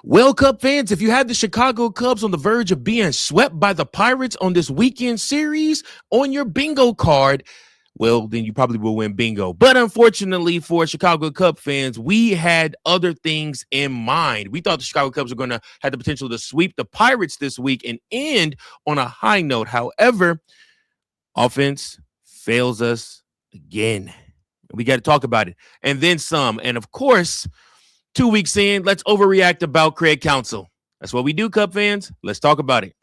Well, Cub fans, if you had the Chicago Cubs on the verge of being swept by the Pirates on this weekend series on your bingo card, well, then you probably will win bingo. But unfortunately for Chicago Cub fans, we had other things in mind. We thought the Chicago Cubs were going to have the potential to sweep the Pirates this week and end on a high note. However, offense fails us again. We got to talk about it. And then some. And of course, 2 weeks in, let's overreact about Craig Counsell. That's what we do, Cub fans. Let's talk about it.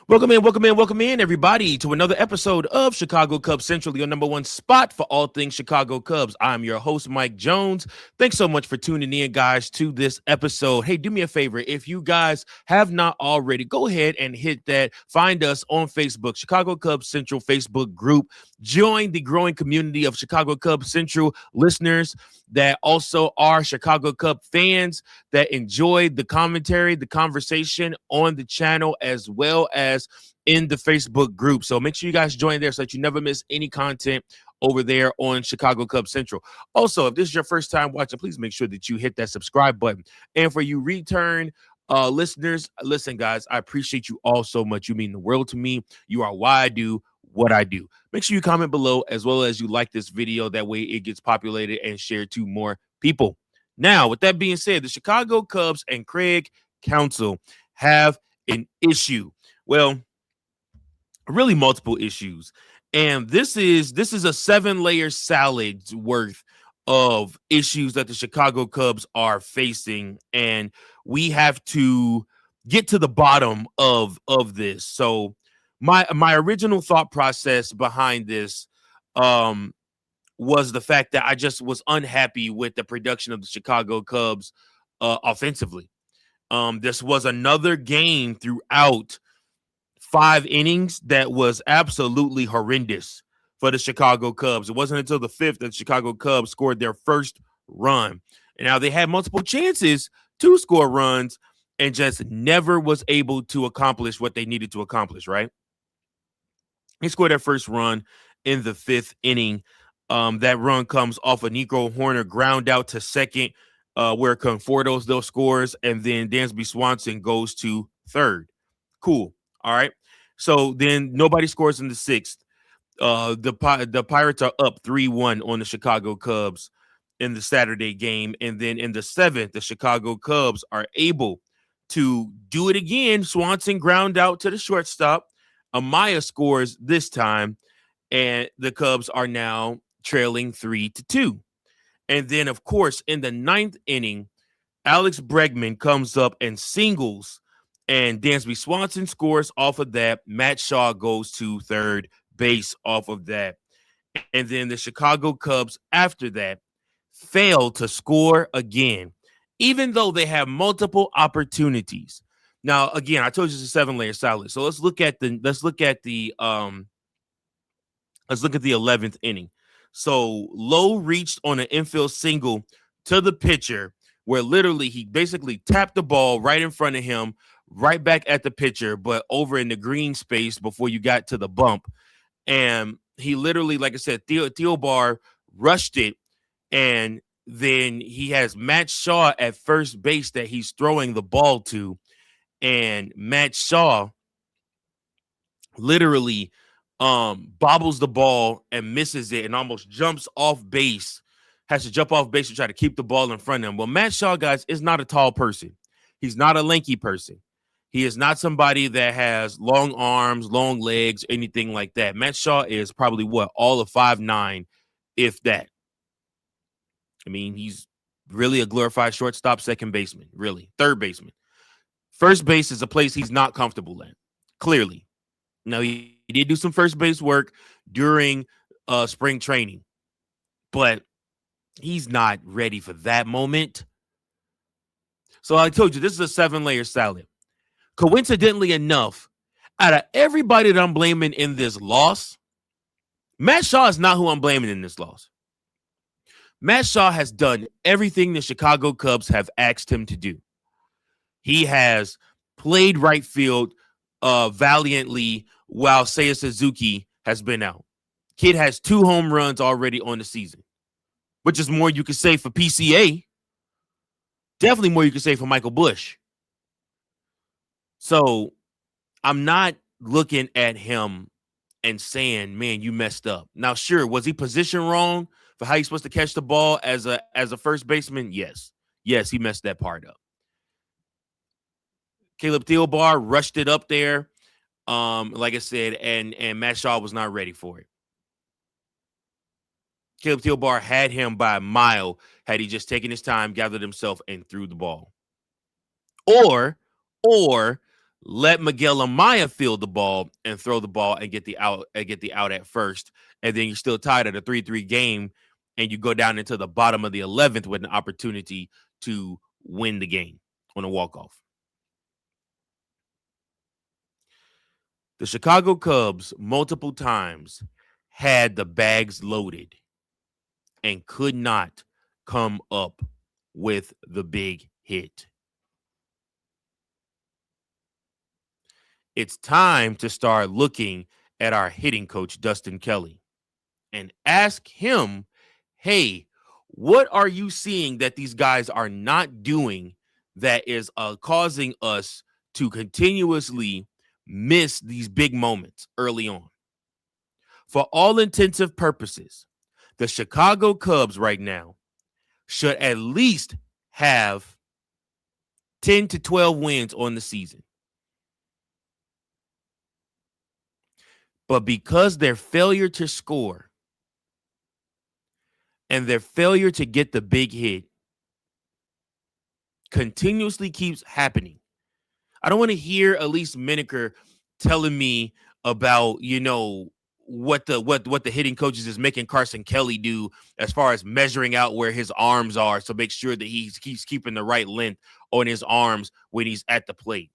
Welcome in, everybody, to another episode of Chicago Cubs Central, your number one spot for all things Chicago Cubs. I'm your host, Mike Jones. Thanks so much for tuning in, guys, to this episode. Hey, do me a favor. If you guys have not already, go ahead and hit that. Find us on Facebook, Chicago Cubs Central Facebook group. Join the growing community of Chicago Cubs Central listeners that also are Chicago Cub fans that enjoy the commentary, the conversation on the channel, as well as in the Facebook group. So make sure you guys join there so that you never miss any content over there on Chicago Cubs Central. Also, if this is your first time watching, please make sure that you hit that subscribe button. And for you return listeners, listen, guys, I appreciate you all so much. You mean the world to me. You are why I do what I do. Make sure you comment below as well as you like this video. That way it gets populated and shared to more people. Now, with that being said, the Chicago Cubs and Craig Counsell have an issue. Well, really multiple issues. And this is a 7-layer salad worth of issues that the Chicago Cubs are facing. And we have to get to the bottom of this. So my original thought process behind this was the fact that I just was unhappy with the production of the Chicago Cubs offensively. This was another game throughout 5 innings that was absolutely horrendous for the Chicago Cubs. It wasn't until the 5th that the Chicago Cubs scored their first run. And now they had multiple chances to score runs and just never was able to accomplish what they needed to accomplish, right? They scored their first run in the 5th inning. That run comes off a Nico Hoerner ground out to second, where Conforto still scores, and then Dansby Swanson goes to third. Cool. All right. So then nobody scores in the 6th. The Pirates are up 3-1 on the Chicago Cubs in the Saturday game. And then in the 7th, the Chicago Cubs are able to do it again. Swanson ground out to the shortstop. Amaya scores this time, and the Cubs are now trailing 3-2. And then, of course, in the 9th inning, Alex Bregman comes up and singles, and Dansby Swanson scores off of that. Matt Shaw goes to third base off of that. And then the Chicago Cubs, after that, fail to score again, even though they have multiple opportunities. Now, again, I told you it's a 7-layer salad. So let's look at the 11th inning. So Lowe reached on an infield single to the pitcher, where literally he basically tapped the ball right in front of him, right back at the pitcher, but over in the green space before you got to the bump. And he literally, like I said, Theobar rushed it, and then he has Matt Shaw at first base that he's throwing the ball to. And Matt Shaw literally bobbles the ball and misses it and almost jumps off base, has to jump off base to try to keep the ball in front of him. Well, Matt Shaw, guys, is not a tall person. He's not a lanky person. He is not somebody that has long arms, long legs, anything like that. Matt Shaw is probably all of 5'9", if that. I mean, he's really a glorified shortstop, second baseman, really, third baseman. First base is a place he's not comfortable in, clearly. Now, he did do some first base work during spring training, but he's not ready for that moment. So I told you, this is a 7-layer salad. Coincidentally enough, out of everybody that I'm blaming in this loss, Matt Shaw is not who I'm blaming in this loss. Matt Shaw has done everything the Chicago Cubs have asked him to do. He has played right field valiantly while Seiya Suzuki has been out. Kid has 2 home runs already on the season, which is more you could say for PCA. Definitely more you could say for Michael Busch. So I'm not looking at him and saying, man, you messed up. Now, sure, was he positioned wrong for how he's supposed to catch the ball as a first baseman? Yes. Yes, he messed that part up. Caleb Thielbar rushed it up there, like I said, and Matt Shaw was not ready for it. Caleb Thielbar had him by a mile had he just taken his time, gathered himself, and threw the ball. Or let Miguel Amaya field the ball and throw the ball and get the out at first, and then you're still tied at a 3-3 game, and you go down into the bottom of the 11th with an opportunity to win the game on a walk-off. The Chicago Cubs multiple times had the bags loaded and could not come up with the big hit. It's time to start looking at our hitting coach, Dustin Kelly, and ask him, hey, what are you seeing that these guys are not doing that is causing us to continuously miss these big moments early on? For all intensive purposes, the Chicago Cubs right now should at least have 10 to 12 wins on the season. But because their failure to score and their failure to get the big hit continuously keeps happening, I don't want to hear Elise Miniker telling me about, what the hitting coaches is making Carson Kelly do as far as measuring out where his arms are to make sure that he keeps keeping the right length on his arms when he's at the plate.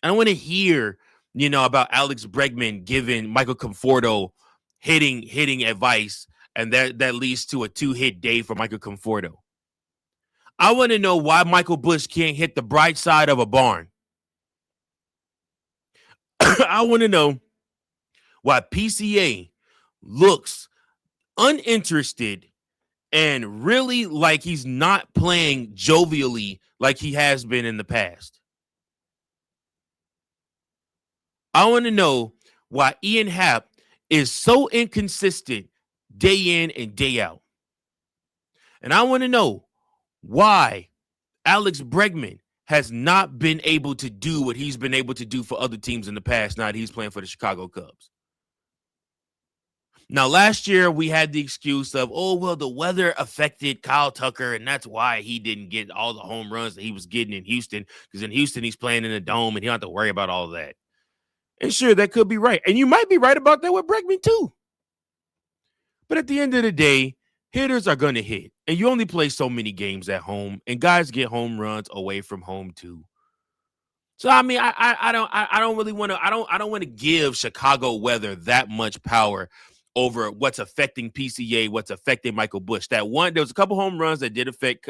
I don't want to hear, about Alex Bregman giving Michael Conforto hitting advice, and that leads to a 2-hit day for Michael Conforto. I want to know why Michael Busch can't hit the bright side of a barn. I want to know why PCA looks uninterested and really like he's not playing jovially like he has been in the past. I want to know why Ian Happ is so inconsistent day in and day out. And I want to know why Alex Bregman has not been able to do what he's been able to do for other teams in the past now that he's playing for the Chicago Cubs. Now, last year, we had the excuse of, the weather affected Kyle Tucker, and that's why he didn't get all the home runs that he was getting in Houston, because in Houston, he's playing in a dome, and he don't have to worry about all of that. And sure, that could be right. And you might be right about that with Bregman, too. But at the end of the day, hitters are going to hit, and you only play so many games at home, and guys get home runs away from home, too. So I mean, I don't really want to I don't want to give Chicago weather that much power over what's affecting PCA, what's affecting Michael Busch. There was a couple home runs that did affect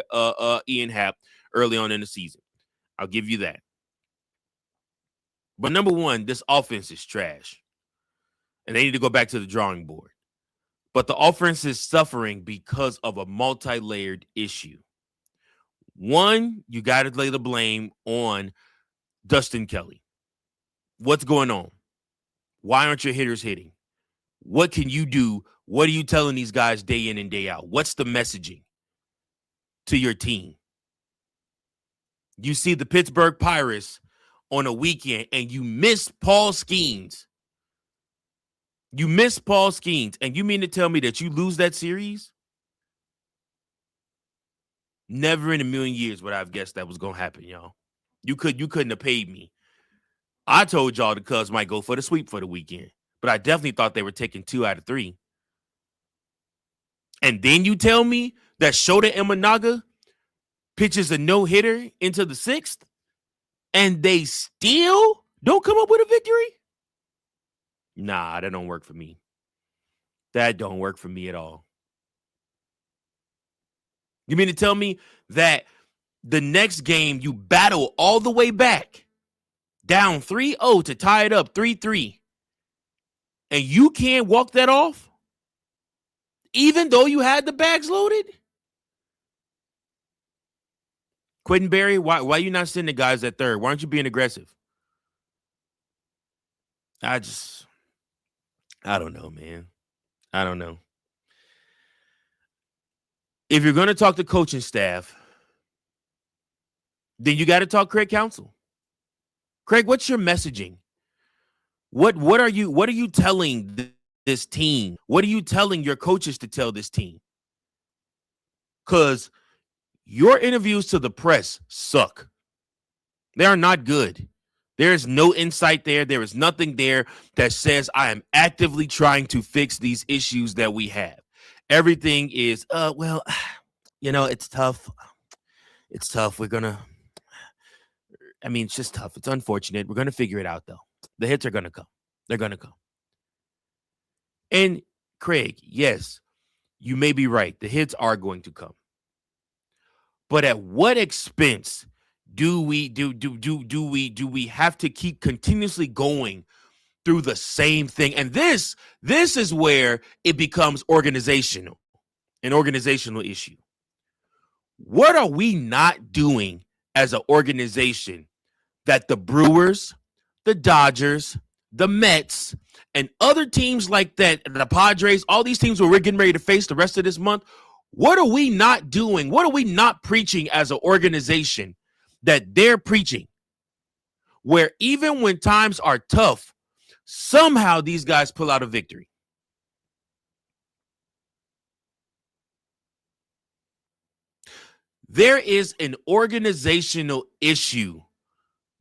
Ian Happ early on in the season. I'll give you that. But number one, this offense is trash, and they need to go back to the drawing board. But the offense is suffering because of a multi-layered issue. One, you got to lay the blame on Dustin Kelly. What's going on? Why aren't your hitters hitting? What can you do? What are you telling these guys day in and day out? What's the messaging to your team? You see the Pittsburgh Pirates on a weekend and you miss Paul Skeens. You miss Paul Skeens, and you mean to tell me that you lose that series? Never in a million years would I have guessed that was going to happen, y'all. You couldn't have paid me. I told y'all the Cubs might go for the sweep for the weekend, but I definitely thought they were taking 2 out of 3. And then you tell me that Shota Imanaga pitches a no-hitter into the 6th, and they still don't come up with a victory? Nah, that don't work for me. That don't work for me at all. You mean to tell me that the next game you battle all the way back, down 3-0 to tie it up 3-3, and you can't walk that off, even though you had the bags loaded? Quentin Berry, why you not sending the guys at third? Why aren't you being aggressive? I don't know, man. I don't know. If you're going to talk to coaching staff, then you got to talk Craig Counsell. Craig, what's your messaging? What are you telling this team? What are you telling your coaches to tell this team? Because your interviews to the press suck. They are not good. There is no insight there. There is nothing there that says I am actively trying to fix these issues that we have. Everything is, it's tough. It's tough. It's just tough. It's unfortunate. We're going to figure it out, though. The hits are going to come. They're going to come. And Craig, yes, you may be right. The hits are going to come. But at what expense do we have to keep continuously going through the same thing? And this is where it becomes organizational, an organizational issue. What are we not doing as an organization that the Brewers, the Dodgers, the Mets, and other teams like that, the Padres, all these teams where we're getting ready to face the rest of this month, what are we not doing? What are we not preaching as an organization that they're preaching? Where even when times are tough, somehow these guys pull out a victory. There is an organizational issue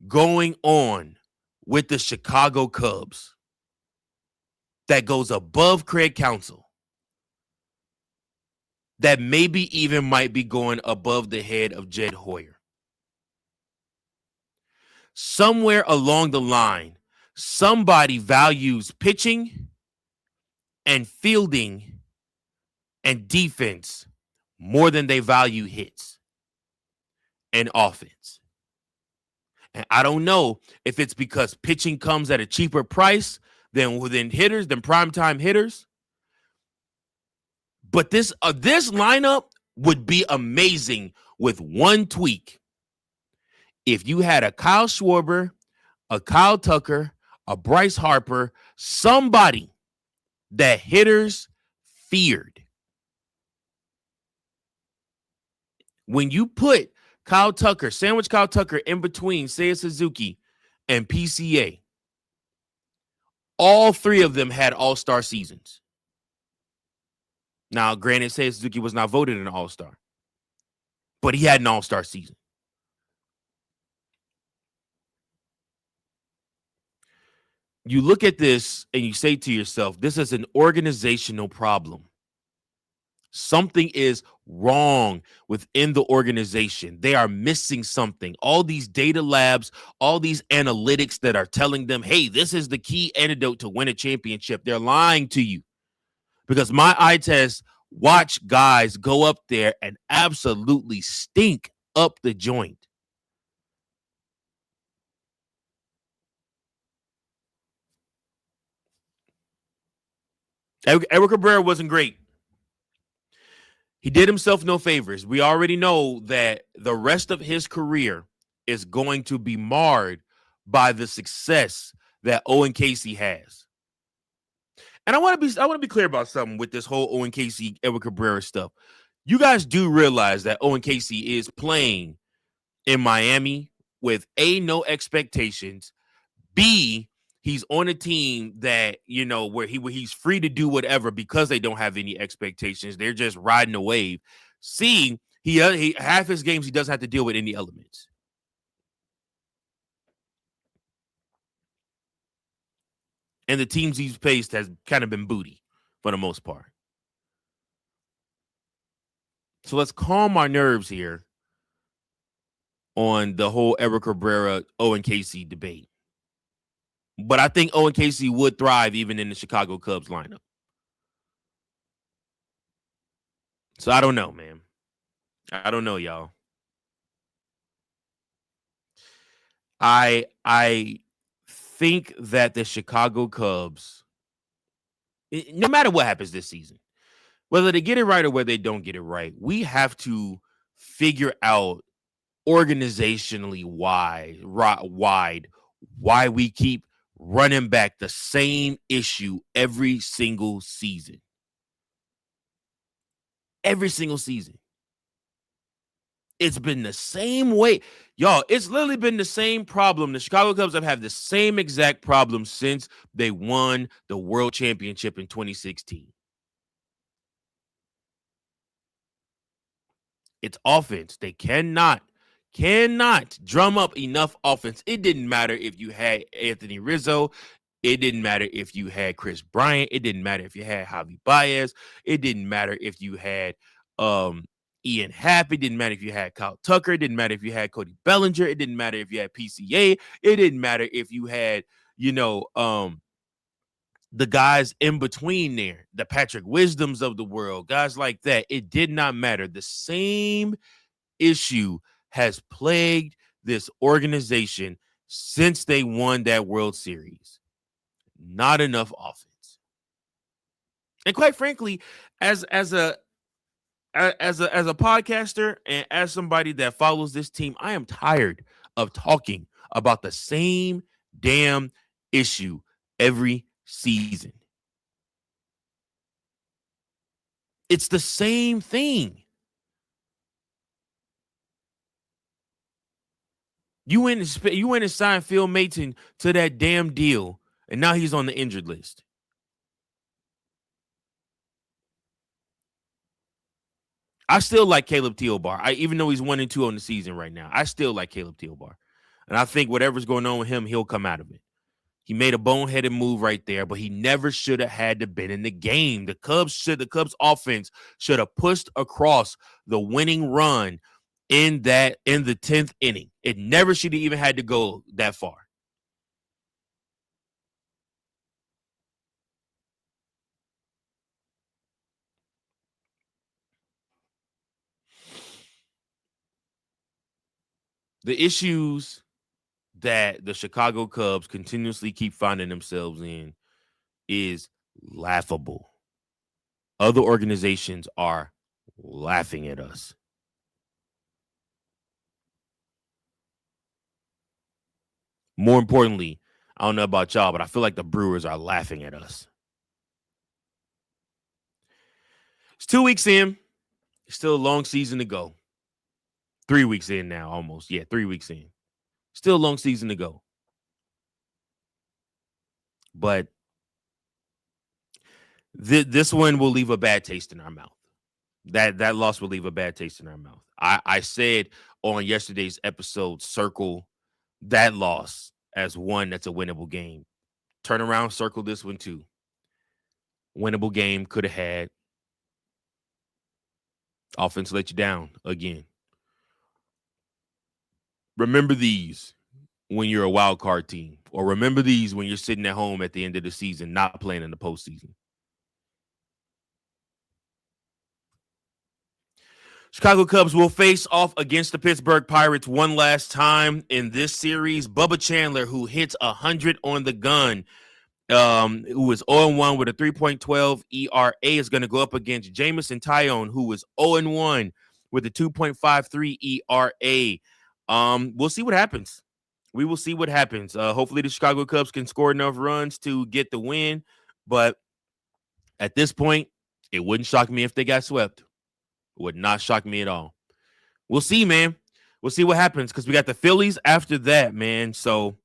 going on with the Chicago Cubs that goes above Craig Counsell, that maybe even might be going above the head of Jed Hoyer. Somewhere along the line, somebody values pitching and fielding and defense more than they value hits and offense. And I don't know if it's because pitching comes at a cheaper price than hitters, than primetime hitters. But this lineup would be amazing with one tweak. If you had a Kyle Schwarber, a Kyle Tucker, a Bryce Harper, somebody that hitters feared. When you put sandwich Kyle Tucker in between Seiya Suzuki and PCA, all three of them had all-star seasons. Now, granted, Seiya Suzuki was not voted an all-star, but he had an all-star season. You look at this and you say to yourself, this is an organizational problem. Something is wrong within the organization. They are missing something. All these data labs, all these analytics that are telling them, hey, this is the key antidote to win a championship. They're lying to you. Because my eye test watch guys go up there and absolutely stink up the joint. Edward Cabrera wasn't great. He did himself no favors. We already know that the rest of his career is going to be marred by the success that Owen Casey has. And I want to be clear about something with this whole Owen Casey, Edward Cabrera stuff. You guys do realize that Owen Casey is playing in Miami with A, no expectations, B, he's on a team that, where he's free to do whatever because they don't have any expectations. They're just riding a wave. C, he half his games he doesn't have to deal with any elements. And the teams he's faced has kind of been booty for the most part. So let's calm our nerves here on the whole Edward Cabrera, Owen Casey debate. But I think Owen Casey would thrive even in the Chicago Cubs lineup. So I don't know, man. I don't know, y'all. I think that the Chicago Cubs, no matter what happens this season, whether they get it right or whether they don't get it right, we have to figure out organizationally why we keep running back the same issue every single season. Every single season. It's been the same way. Y'all, it's literally been the same problem. The Chicago Cubs have had the same exact problem since they won the World Championship in 2016. It's offense. They cannot drum up enough offense. It didn't matter if you had Anthony Rizzo. It didn't matter if you had Chris Bryant. It didn't matter if you had Javi Baez. It didn't matter if you had Ian Happ. It didn't matter if you had Kyle Tucker. It didn't matter if you had Cody Bellinger. It didn't matter if you had PCA. It didn't matter if you had, the guys in between there, the Patrick Wisdoms of the world, guys like that. It did not matter. The same issue has plagued this organization since they won that World Series. Not enough offense. And quite frankly, as a podcaster and as somebody that follows this team, I am tired of talking about the same damn issue every season. It's the same thing. You went and signed Phil Maton to that damn deal, and now he's on the injured list. I still like Caleb Teobar. Even though he's 1-2 on the season right now, I still like Caleb Teobar. And I think whatever's going on with him, he'll come out of it. He made a boneheaded move right there, but he never should have had to been in the game. The Cubs offense should have pushed across the winning run in the 10th inning. It never should have even had to go that far. The issues that the Chicago Cubs continuously keep finding themselves in is laughable. Other organizations are laughing at us. More importantly, I don't know about y'all, but I feel like the Brewers are laughing at us. It's 2 weeks in. It's still a long season to go. 3 weeks in now, almost. Yeah, 3 weeks in. Still a long season to go. But this one will leave a bad taste in our mouth. That loss will leave a bad taste in our mouth. I said on yesterday's episode, circle that loss as one that's a winnable game. Turn around, circle this one too. Winnable game, could have had. Offense let you down again. Remember these when you're a wild card team, or remember these when you're sitting at home at the end of the season, not playing in the postseason. Chicago Cubs will face off against the Pittsburgh Pirates one last time in this series. Bubba Chandler, who hits 100 on the gun, who is 0-1 with a 3.12 ERA, is going to go up against Jameson Taillon, who is 0-1 with a 2.53 ERA. We'll see what happens. We will see what happens. Hopefully the Chicago Cubs can score enough runs to get the win. But at this point, it wouldn't shock me if they got swept. It would not shock me at all. We'll see, man. We'll see what happens because we got the Phillies after that, man. So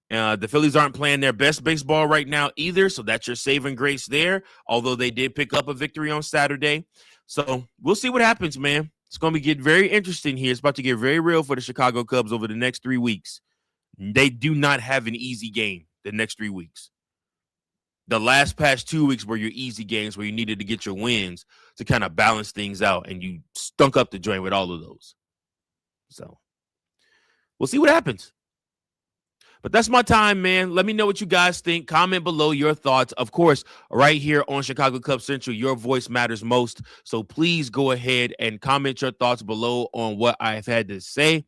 the Phillies aren't playing their best baseball right now either. So that's your saving grace there, although they did pick up a victory on Saturday. So we'll see what happens, man. It's going to get very interesting here. It's about to get very real for the Chicago Cubs over the next 3 weeks. They do not have an easy game the next 3 weeks. The past 2 weeks were your easy games where you needed to get your wins to kind of balance things out, and you stunk up the joint with all of those. So we'll see what happens. But that's my time, man. Let me know what you guys think. Comment below your thoughts. Of course, right here on Chicago Cubs Central, your voice matters most. So please go ahead and comment your thoughts below on what I've had to say.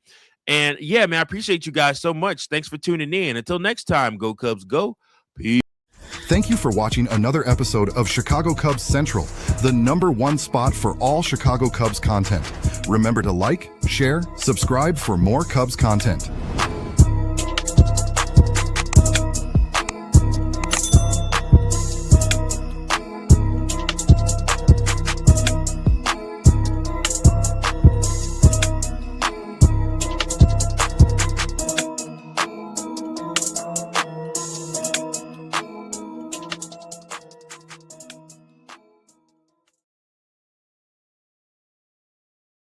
And yeah, man, I appreciate you guys so much. Thanks for tuning in. Until next time, go Cubs, go. Peace. Thank you for watching another episode of Chicago Cubs Central, the #1 spot for all Chicago Cubs content. Remember to like, share, subscribe for more Cubs content.